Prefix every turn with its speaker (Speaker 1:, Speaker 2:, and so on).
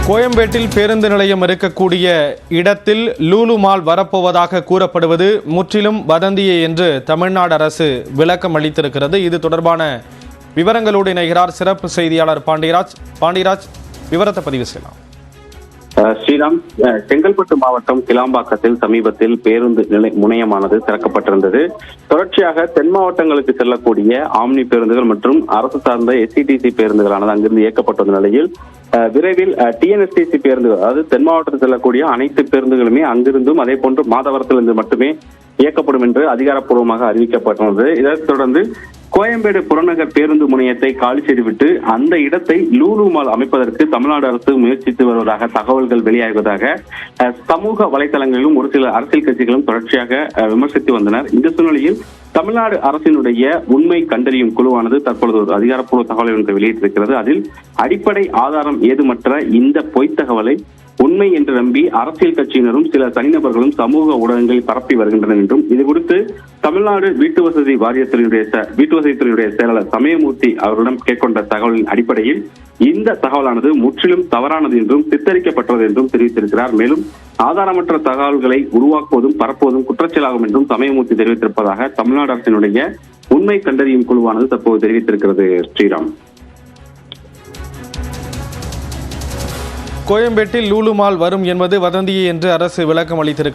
Speaker 1: கோயம்பேட்டில் பேருந்து நிலையம் இருக்கக்கூடிய இடத்தில் லூலு மால் வரப்போவதாக கூறப்படுவது முற்றிலும் வதந்தியே என்று தமிழ்நாடு அரசு விளக்கம் அளித்திருக்கிறது. இது தொடர்பான விவரங்களோடு இணைகிறார் சிறப்பு செய்தியாளர் பாண்டியராஜ். விவரத்தை பதிவு செய்யலாம்.
Speaker 2: ஸ்ரீராம், செங்கல்பட்டு மாவட்டம் கிளாம்பாக்கத்தில் சமீபத்தில் பேருந்து முனையமானது திறக்கப்பட்டிருந்தது. தொடர்ச்சியாக தென் மாவட்டங்களுக்கு செல்லக்கூடிய ஆம்னி பேருந்துகள் மற்றும் அரசு சார்ந்த எஸ்சிடிசி பேருந்துகளானது அங்கிருந்து இயக்கப்பட்ட நிலையில் விரைவில் டிஎன்எஸ்டிசி பேருந்துகள், அதாவது தென் மாவட்டத்தில் செல்லக்கூடிய அனைத்து பேருந்துகளுமே அங்கிருந்தும் அதே போன்று மாதவரத்திலிருந்து மட்டுமே இயக்கப்படும் என்று அதிகாரப்பூர்வமாக அறிவிக்கப்பட்டுள்ளது. இதைத் தொடர்ந்து கோயம்பேடு புறநகர் பேருந்து முனையத்தை காலி செய்துவிட்டு அந்த இடத்தை லூலு மால் அமைப்பதற்கு தமிழ்நாடு அரசு முயற்சித்து வருவதாக தகவல்கள் வெளியாகுவதாக சமூக வலைதளங்களிலும் ஒரு சில அரசியல் கட்சிகளும் தொடர்ச்சியாக விமர்சித்து வந்தனர். இந்த சூழ்நிலையில் தமிழ்நாடு அரசினுடைய உண்மை கண்டறியும் குழுவானது தற்பொழுது ஒரு அதிகாரப்பூர்வ தகவலை ஒன்று வெளியிட்டிருக்கிறது. அதில் அடிப்படை ஆதாரம் ஏதுமற்ற இந்த பொய்த் தகவலை உண்மை என்று நம்பி அரசியல் கட்சியினரும் சில தனிநபர்களும் சமூக ஊடகங்களில் பரப்பி வருகின்றனர் என்றும், இது குறித்து தமிழ்நாடு வீட்டுவசதித்துறையுடைய செயலாளர் சமயமூர்த்தி அவர்களிடம் கேட்கொண்ட தகவலின் அடிப்படையில் இந்த தகவலானது முற்றிலும் தவறானது என்றும் சித்தரிக்கப்பட்டது என்றும் தெரிவித்திருக்கிறார். மேலும் ஆதாரமற்ற தகவல்களை உருவாக்குவதும் பரப்புவதும் குற்றச்செயலாகும் என்றும் சமயமூர்த்தி தெரிவித்திருப்பதாக தமிழ்நாடு அரசினுடைய உண்மை கண்டறியும் குழுவானது தற்போது தெரிவித்திருக்கிறது. ஸ்ரீராம்,
Speaker 1: கோயம்பேட்டில் லூலு மால் வரும் என்பது வதந்தியே என்று அரசு விளக்கம் அளித்திருக்கிறது.